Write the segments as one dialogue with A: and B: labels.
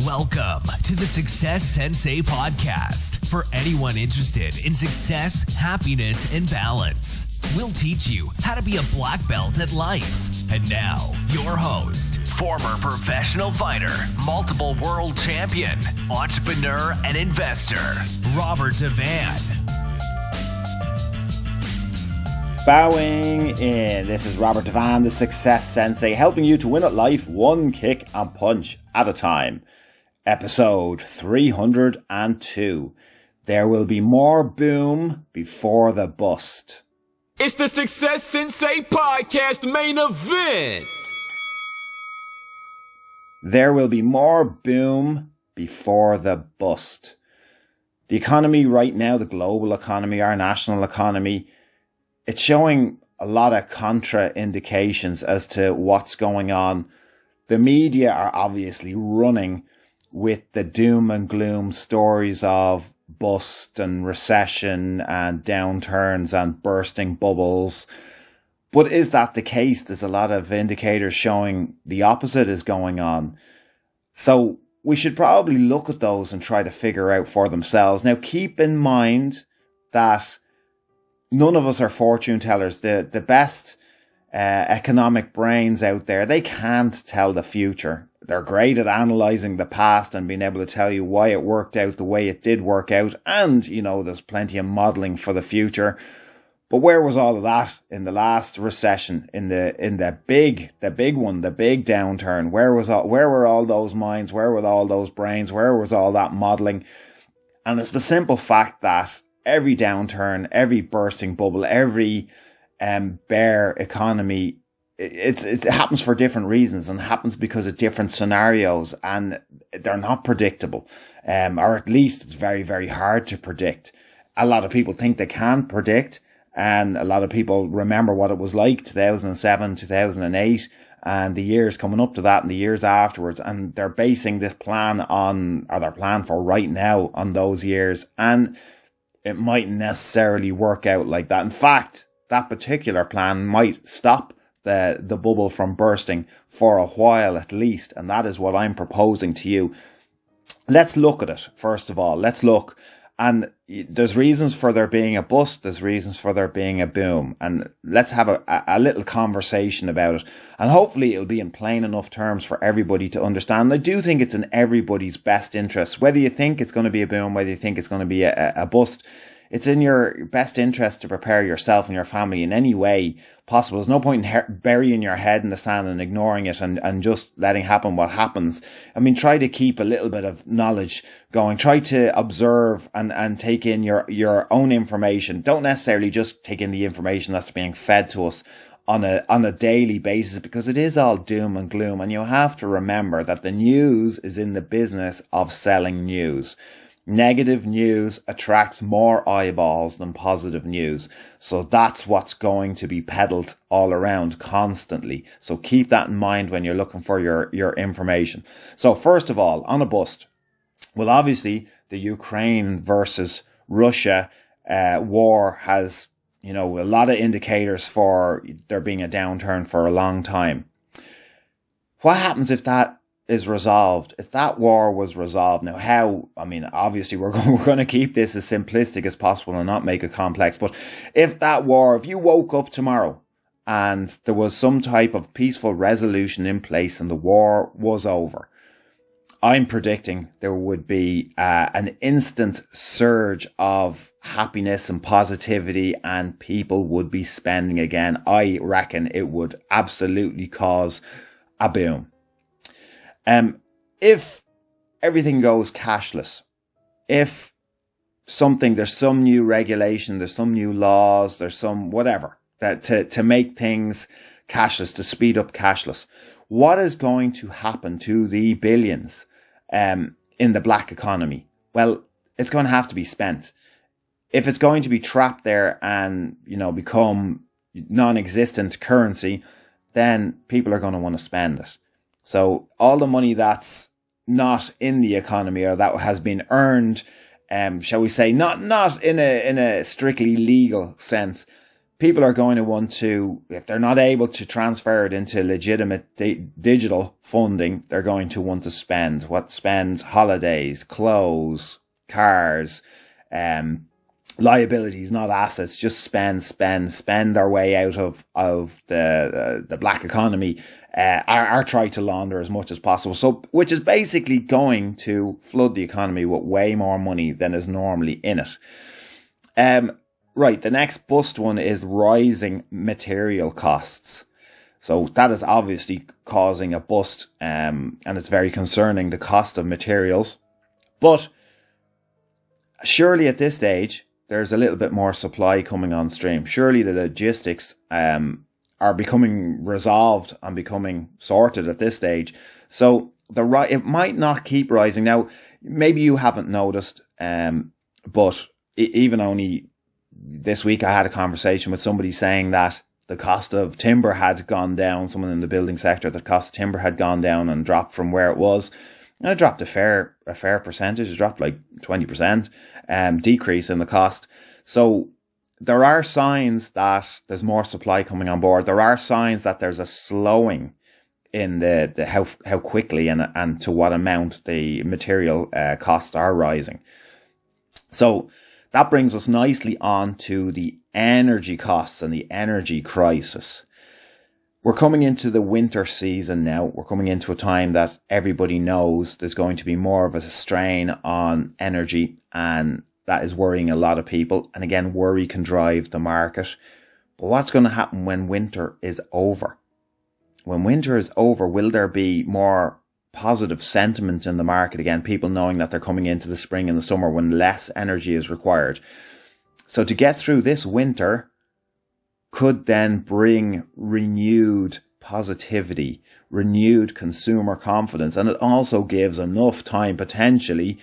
A: Welcome to the Success Sensei podcast for anyone interested in success, happiness, and balance. We'll teach you how to be a black belt at life. And now, your host, former professional fighter, multiple world champion, entrepreneur, and investor, Robert Devane.
B: Bowing in. This is Robert Devane, the Success Sensei, helping you to win at life one kick and punch at a time. Episode 302. There will be more boom before the bust.
C: It's the Success Sensei podcast main event.
B: There will be more boom before the bust. The economy right now, the global economy, our national economy, it's showing a lot of contra-indications as to what's going on. The media are obviously running with the doom and gloom stories of bust and recession and downturns and bursting bubbles. But is that the case? There's a lot of indicators showing the opposite is going on. So we should probably look at those and try to figure out for themselves. Now, keep in mind that none of us are fortune tellers. The best economic brains out there, they can't tell the future. They're great at analysing the past and being able to tell you why it worked out the way it did work out. And, you know, there's plenty of modelling for the future. But where was all of that in the last recession, in the big one, the big downturn? Where were all those minds? Where were all those brains? Where was all that modelling? And it's the simple fact that every downturn, every bursting bubble, every bear economy, it happens for different reasons and happens because of different scenarios, and they're not predictable, or at least it's very, very hard to predict. A lot of people think they can predict, and a lot of people remember what it was like 2007, 2008, and the years coming up to that and the years afterwards, and they're basing this plan on, or their plan for right now, on those years, and it mightn't necessarily work out like that. In fact, that particular plan might stop the bubble from bursting for a while at least, and that is what I'm proposing to you. Let's look at it, first of all. Let's look. And there's reasons for there being a bust, there's reasons for there being a boom, and let's have a little conversation about it, and hopefully it'll be in plain enough terms for everybody to understand. I do think it's in everybody's best interest, whether you think it's going to be a boom, whether you think it's going to be a bust. It's in your best interest to prepare yourself and your family in any way possible. There's no point in burying your head in the sand and ignoring it and just letting happen what happens. I mean, try to keep a little bit of knowledge going. Try to observe and take in your own information. Don't necessarily just take in the information that's being fed to us on a daily basis, because it is all doom and gloom. And you have to remember that the news is in the business of selling news. Negative news attracts more eyeballs than positive news. So that's what's going to be peddled all around constantly. So keep that in mind when you're looking for your information. So first of all, on a bust, well, obviously the Ukraine versus Russia war has, you know, a lot of indicators for there being a downturn for a long time. What happens if that is resolved? If that war was resolved, now how, I mean, obviously we're going to keep this as simplistic as possible and not make it complex, but if that war, if you woke up tomorrow and there was some type of peaceful resolution in place and the war was over, I'm predicting there would be an instant surge of happiness and positivity, and people would be spending again. I reckon it would absolutely cause a boom. If everything goes cashless, if there's some new regulation, there's some new laws, there's some whatever that to make things cashless, to speed up cashless, what is going to happen to the billions in the black economy? Well, it's going to have to be spent. If it's going to be trapped there and, you know, become non-existent currency, then people are going to want to spend it. So all the money that's not in the economy, or that has been earned, shall we say, not in a strictly legal sense, people are going to want to, if they're not able to transfer it into legitimate digital funding, they're going to want to spend holidays, clothes, cars, liabilities, not assets. Just spend their way out of the black economy, or try to launder as much as possible. So, which is basically going to flood the economy with way more money than is normally in it. Right, the next bust one is rising material costs. So that is obviously causing a bust, and it's very concerning, the cost of materials. But surely at this stage, there's a little bit more supply coming on stream. Surely the logistics are becoming resolved and becoming sorted at this stage. So it might not keep rising. Now, maybe you haven't noticed, but even only this week I had a conversation with somebody saying that the cost of timber had gone down, someone in the building sector, the cost of timber had gone down and dropped from where it was. And it dropped a fair percentage. It dropped like 20%, decrease in the cost. So there are signs that there's more supply coming on board. There are signs that there's a slowing in the how quickly and to what amount the material costs are rising. So that brings us nicely on to the energy costs and the energy crisis. We're coming into the winter season now. We're coming into a time that everybody knows there's going to be more of a strain on energy, and that is worrying a lot of people. And again, worry can drive the market. But what's going to happen when winter is over? When winter is over, will there be more positive sentiment in the market again? People knowing that they're coming into the spring and the summer when less energy is required. So to get through this winter could then bring renewed positivity, renewed consumer confidence. And it also gives enough time potentially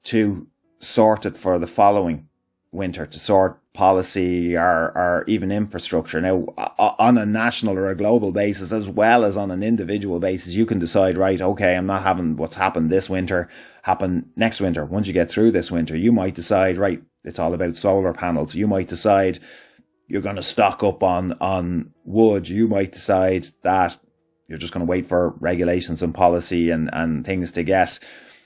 B: to sort it for the following winter, to sort policy or even infrastructure. Now, on a national or a global basis, as well as on an individual basis, you can decide, right, okay, I'm not having what's happened this winter happen next winter. Once you get through this winter, you might decide, right, it's all about solar panels. You might decide you're going to stock up on wood. You might decide that you're just going to wait for regulations and policy and things to get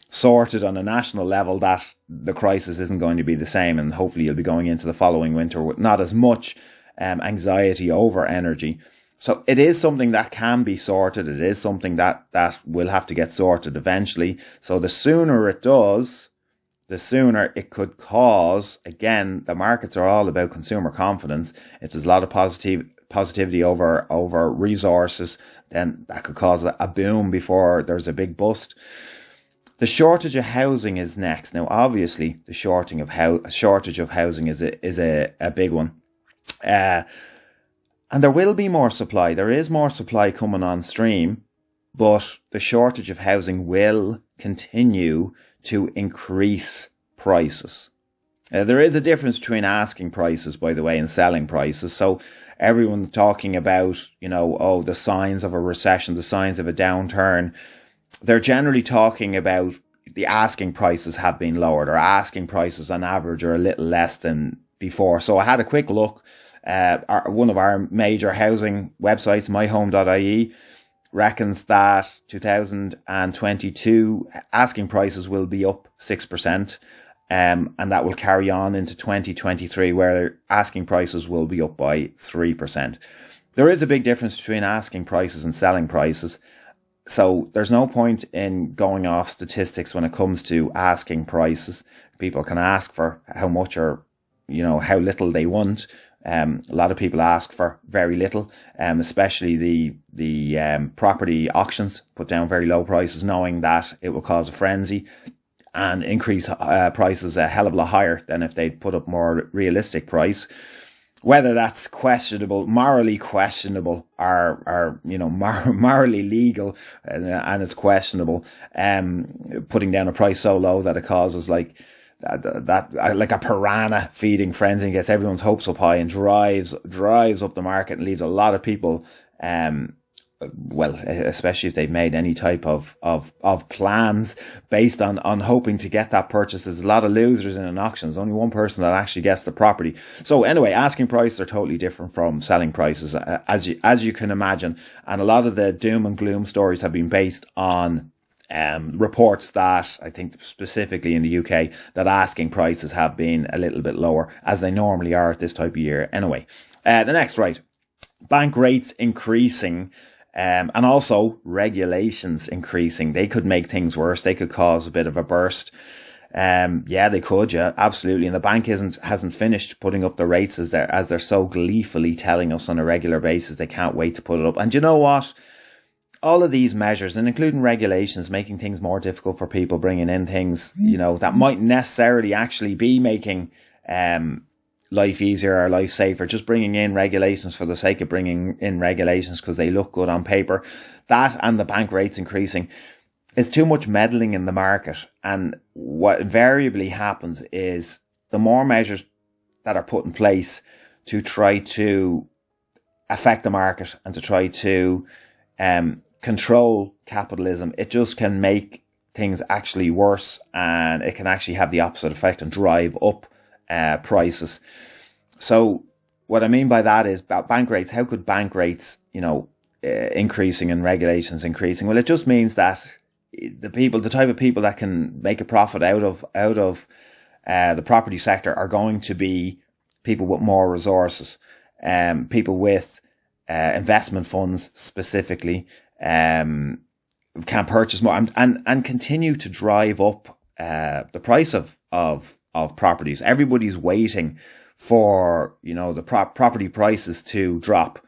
B: sorted on a national level, that the crisis isn't going to be the same, and hopefully you'll be going into the following winter with not as much anxiety over energy. So it is something that can be sorted. It is something that will have to get sorted eventually. So the sooner it does, the sooner it could cause, again, the markets are all about consumer confidence. If there's a lot of positivity over resources, then that could cause a boom before there's a big bust. The shortage of housing is next. Now, obviously, the shortage of housing is a big one. And there will be more supply. There is more supply coming on stream, but the shortage of housing will continue to increase prices. There is a difference between asking prices, by the way, and selling prices. So everyone talking about, the signs of a recession, the signs of a downturn, they're generally talking about the asking prices have been lowered, or asking prices on average are a little less than before. So I had a quick look. One of our major housing websites, myhome.ie, reckons that 2022 asking prices will be up 6%, and that will carry on into 2023, where asking prices will be up by 3%. There is a big difference between asking prices and selling prices. So there's no point in going off statistics when it comes to asking prices. People can ask for how much or, how little they want. A lot of people ask for very little, especially the property auctions put down very low prices, knowing that it will cause a frenzy and increase prices a hell of a lot higher than if they'd put up more realistic price. Whether that's questionable, morally questionable, or morally legal, and it's questionable, putting down a price so low that it causes like a piranha feeding frenzy and gets everyone's hopes up high and drives up the market and leaves a lot of people well, especially if they've made any type of plans based on hoping to get that purchase. There's a lot of losers in an auction. There's only one person that actually gets the property. So anyway, asking prices are totally different from selling prices, as you can imagine. And a lot of the doom and gloom stories have been based on reports that, I think specifically in the UK, that asking prices have been a little bit lower, as they normally are at this type of year. Anyway, the next, right. Bank rates increasing. And also regulations increasing. They could make things worse. They could cause a bit of a burst. Yeah, they could. Yeah, absolutely. And the bank hasn't finished putting up the rates as they're so gleefully telling us on a regular basis. They can't wait to put it up. And you know what? All of these measures, and including regulations, making things more difficult for people, bringing in things, that might necessarily actually be making, life easier or life safer, just bringing in regulations for the sake of bringing in regulations because they look good on paper. That and the bank rates increasing is too much meddling in the market. And what invariably happens is the more measures that are put in place to try to affect the market and to try to control capitalism, it just can make things actually worse, and it can actually have the opposite effect and drive up prices. So what I mean by that is about bank rates. How could bank rates, increasing and regulations increasing? Well, it just means that the type of people that can make a profit out of the property sector are going to be people with more resources, people with investment funds specifically, can purchase more and continue to drive up the price of properties. Everybody's waiting for, the property prices to drop.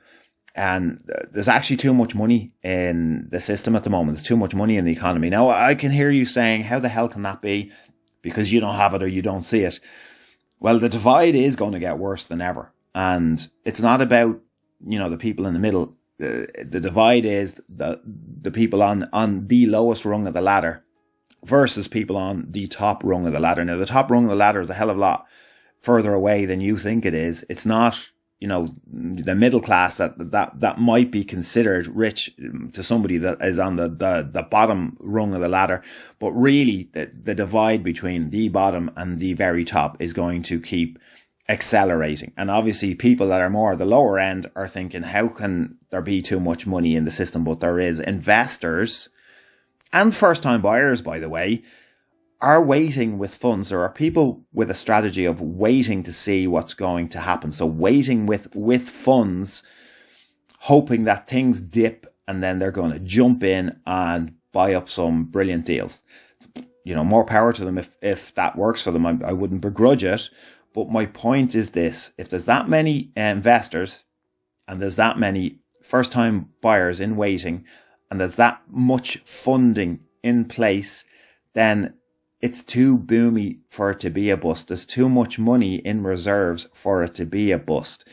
B: And there's actually too much money in the system at the moment. There's too much money in the economy. Now, I can hear you saying, how the hell can that be? Because you don't have it or you don't see it. Well, the divide is going to get worse than ever. And it's not about, the people in the middle. The divide is the people on the lowest rung of the ladder versus people on the top rung of the ladder. Now, the top rung of the ladder is a hell of a lot further away than you think it is. It's not, the middle class that might be considered rich to somebody that is on the bottom rung of the ladder. But really, the divide between the bottom and the very top is going to keep accelerating. And obviously, people that are more at the lower end are thinking, how can there be too much money in the system? But there is. Investors and first-time buyers, by the way, are waiting with funds. There are people with a strategy of waiting to see what's going to happen. So waiting with funds, hoping that things dip and then they're going to jump in and buy up some brilliant deals. More power to them if that works for them. I wouldn't begrudge it. But my point is this: if there's that many investors and there's that many first-time buyers in waiting and there's that much funding in place, then it's too boomy for it to be a bust. There's too much money in reserves for it to be a bust.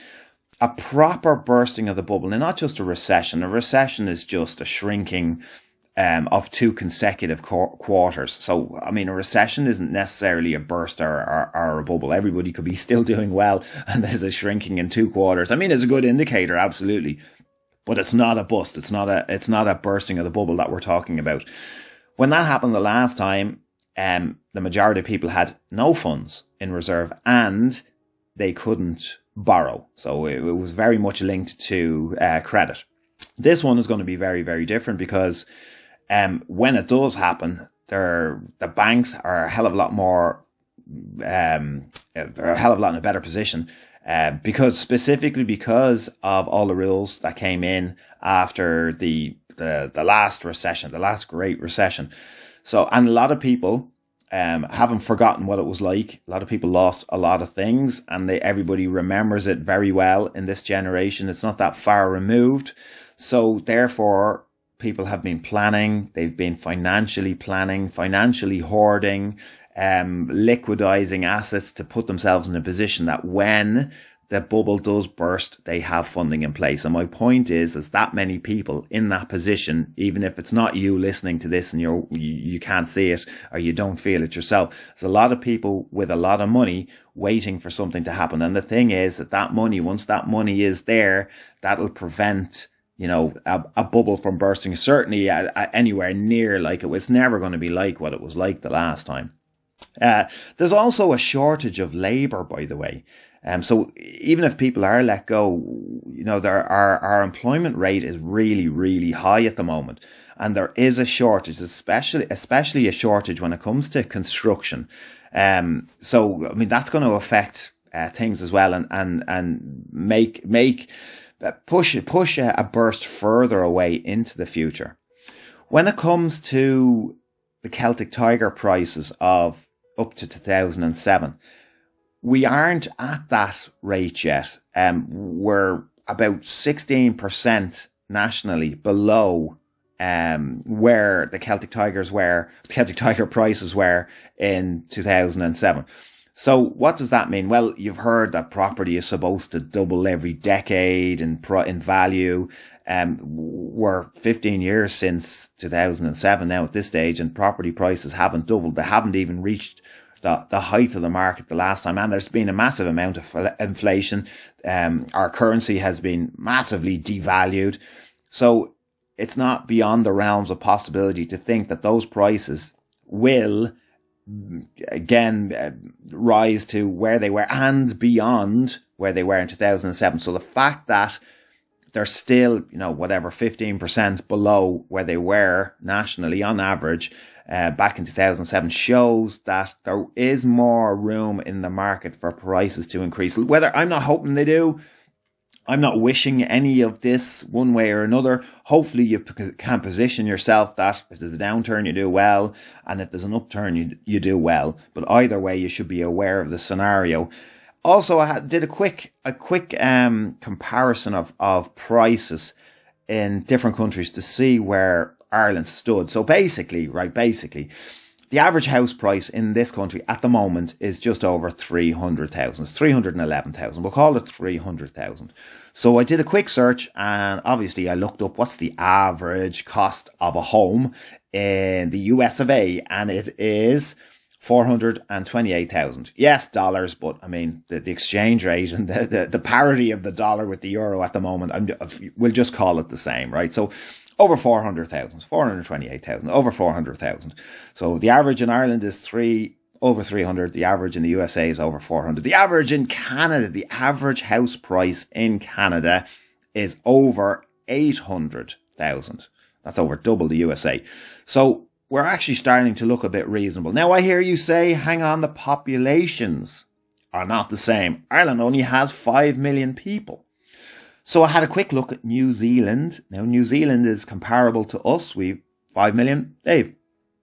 B: A proper bursting of the bubble, and not just a recession. A recession is just a shrinking of two consecutive quarters. So, a recession isn't necessarily a burst or a bubble. Everybody could be still doing well, and there's a shrinking in 2 quarters. It's a good indicator, absolutely, but it's not a bust. It's not a bursting of the bubble that we're talking about. When that happened the last time, the majority of people had no funds in reserve and they couldn't borrow. So it was very much linked to credit. This one is going to be very, very different because when it does happen, the banks are a hell of a lot more, they're a hell of a lot in a better position, because of all the rules that came in after the last recession, the last great recession. So, and a lot of people haven't forgotten what it was like. A lot of people lost a lot of things, and everybody remembers it very well in this generation. It's not that far removed. So therefore, people have been planning. They've been financially planning, financially hoarding, liquidizing assets to put themselves in a position that when the bubble does burst, they have funding in place. And my point is that many people in that position, even if it's not you listening to this and you can't see it or you don't feel it yourself, there's a lot of people with a lot of money waiting for something to happen. And the thing is that money, once that money is there, that'll prevent a bubble from bursting, certainly anywhere near like it was never going to be like what it was like the last time. There's also a shortage of labour, by the way. So even if people are let go, our employment rate is really, really high at the moment. And there is a shortage, especially a shortage when it comes to construction. So, I mean, that's going to affect things as well and push a burst further away into the future. When it comes to the Celtic Tiger prices of up to 2007, we aren't at that rate yet. We're about 16% nationally below where the Celtic Tiger prices were in 2007. So what does that mean? Well, you've heard that property is supposed to double every decade in value. We're 15 years since 2007 now at this stage, and property prices haven't doubled. They haven't even reached the height of the market the last time. And there's been a massive amount of inflation. Our currency has been massively devalued. So it's not beyond the realms of possibility to think that those prices will again rise to where they were and beyond where they were in 2007. So the fact that they're still, 15% below where they were nationally on average back in 2007 shows that there is more room in the market for prices to increase. Whether I'm not hoping they do, I'm not wishing any of this one way or another. Hopefully you can position yourself that if there's a downturn, you do well. And if there's an upturn, you do well. But either way, you should be aware of the scenario. Also, I did a quick comparison of prices in different countries to see where Ireland stood. So basically, the average house price in this country at the moment is just over 300,000. It's 311,000. We'll call it 300,000. So I did a quick search and obviously I looked up what's the average cost of a home in the US of A, and it is 428,000. Yes, dollars, but I mean the exchange rate and the parity of the dollar with the euro at the moment, we'll just call it the same, right? So over 400,000, 428,000, over 400,000. So the average in Ireland is over 300. The average in the USA is over 400. The average in Canada, the average house price in Canada is over 800,000. That's over double the USA. So we're actually starting to look a bit reasonable. Now I hear you say, hang on, the populations are not the same. Ireland only has 5 million people. So I had a quick look at New Zealand. Now, New Zealand is comparable to us. We've 5 million. They've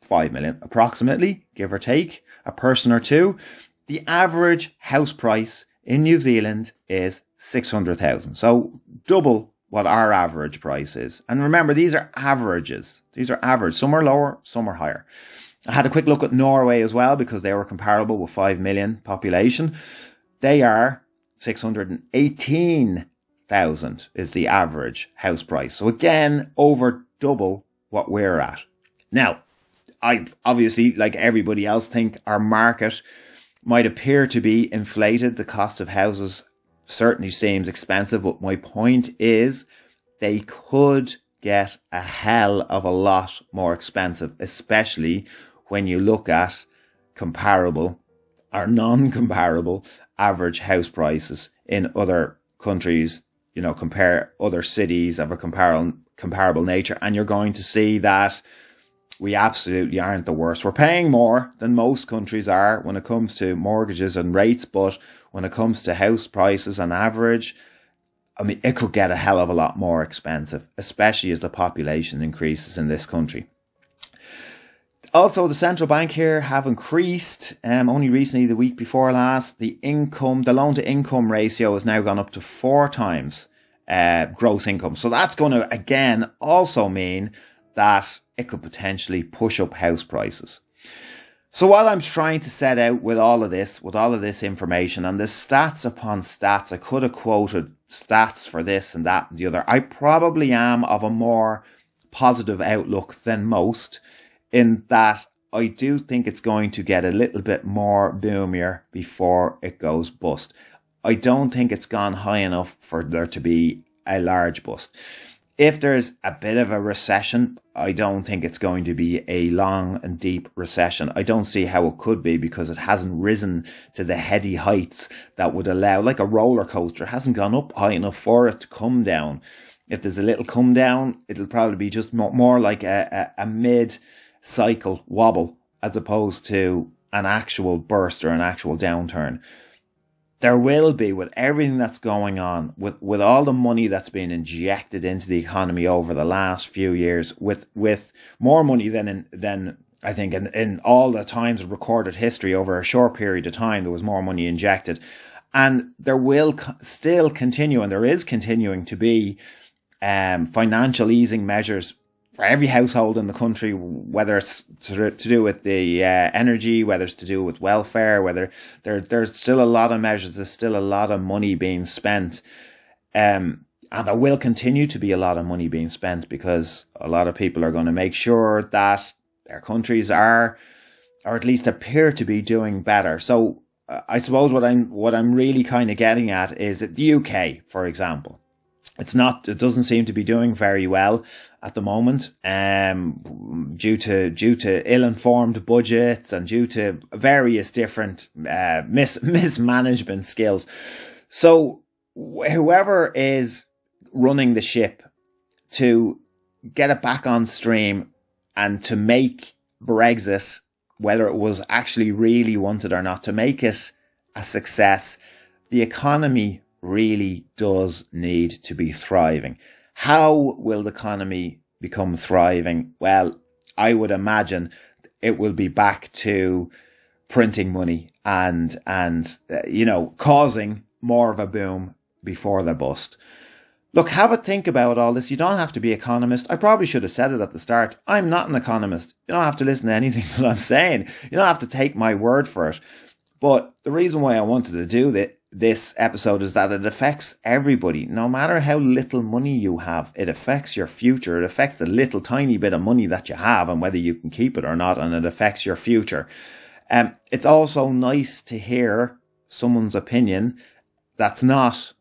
B: 5 million, approximately, give or take, a person or two. The average house price in New Zealand is 600,000. So double what our average price is. And remember, these are averages. These are average. Some are lower, some are higher. I had a quick look at Norway as well because they were comparable with 5 million population. They are 618,000 is the average house price. So again, over double what we're at. Now, I obviously, like everybody else, think our market might appear to be inflated. The cost of houses certainly seems expensive, but my point is they could get a hell of a lot more expensive, especially when you look at comparable or non-comparable average house prices in other countries. Compare other cities of a comparable nature, and you're going to see that we absolutely aren't the worst. We're paying more than most countries are when it comes to mortgages and rates, but when it comes to house prices on average, I mean, it could get a hell of a lot more expensive, especially as the population increases in this country. Also, the central bank here have increased, only recently, the week before last, the loan to income ratio has now gone up to 4 times gross income. So that's going to, again, also mean that it could potentially push up house prices. So while I'm trying to set out with all of this information, and the stats upon stats, I could have quoted stats for this and that and the other. I probably am of a more positive outlook than most, in that I do think it's going to get a little bit more boomier before it goes bust. I don't think it's gone high enough for there to be a large bust. If there's a bit of a recession, I don't think it's going to be a long and deep recession. I don't see how it could be, because it hasn't risen to the heady heights that would allow, like a roller coaster, it hasn't gone up high enough for it to come down. If there's a little come down, it'll probably be just more like a mid-cycle wobble, as opposed to an actual burst or an actual downturn. There will be, with everything that's going on, with all the money that's been injected into the economy over the last few years, with more money than I think in all the times of recorded history over a short period of time, there was more money injected. And there will still continue, and there is continuing to be financial easing measures for every household in the country, whether it's to do with the energy, whether it's to do with welfare, whether there's still a lot of measures, there's still a lot of money being spent. And there will continue to be a lot of money being spent, because a lot of people are going to make sure that their countries are, or at least appear to be, doing better. So I suppose what I'm really kind of getting at is that the UK, for example, it doesn't seem to be doing very well at the moment, due to ill-informed budgets and due to various different mismanagement skills. So whoever is running the ship to get it back on stream and to make Brexit, whether it was actually really wanted or not, to make it a success, the economy really does need to be thriving. How will the economy become thriving? Well, I would imagine it will be back to printing money and causing more of a boom before the bust. Look, have a think about all this. You don't have to be an economist. I probably should have said it at the start. I'm not an economist. You don't have to listen to anything that I'm saying. You don't have to take my word for it. But the reason why I wanted to do this episode is that it affects everybody. No matter how little money you have, it affects your future. It affects the little tiny bit of money that you have and whether you can keep it or not, and it affects your future. It's also nice to hear someone's opinion that's not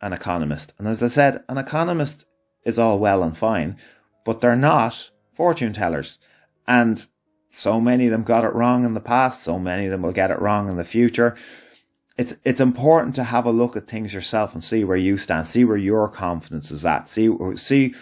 B: an economist. And as I said, an economist is all well and fine, but they're not fortune tellers. And so many of them got it wrong in the past. So many of them will get it wrong in the future. It's important to have a look at things yourself and see where you stand, see where your confidence is at, see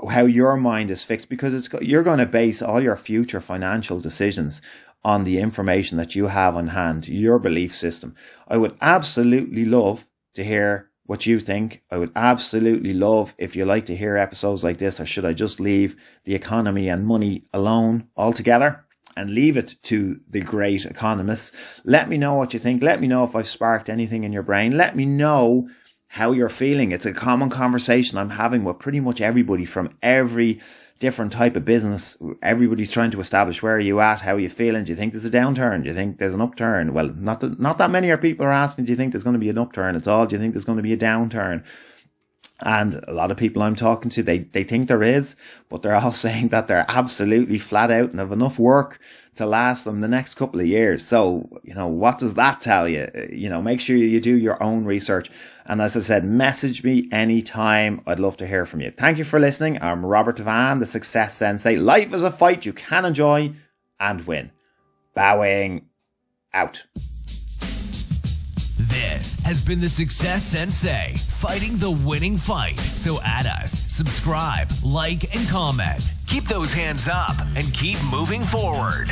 B: how your mind is fixed, because you're going to base all your future financial decisions on the information that you have on hand, your belief system. I would absolutely love to hear what you think. I would absolutely love if you like to hear episodes like this, or should I just leave the economy and money alone altogether and leave it to the great economists? Let me know what you think. Let me know if I've sparked anything in your brain. Let me know how you're feeling. It's a common conversation I'm having with pretty much everybody from every different type of business. Everybody's trying to establish, where are you at? How are you feeling? Do you think there's a downturn? Do you think there's an upturn? Well, not that many people are asking, do you think there's going to be an upturn? It's all, do you think there's going to be a downturn? And a lot of people I'm talking to, they think there is, but they're all saying that they're absolutely flat out and have enough work to last them the next couple of years. So, what does that tell you? Make sure you do your own research. And as I said, message me anytime. I'd love to hear from you. Thank you for listening. I'm Robert Devane, the Success Sensei. Life is a fight you can enjoy and win. Bowing out.
A: This has been the Success Sensei, fighting the winning fight. So add us, subscribe, like, and comment. Keep those hands up and keep moving forward.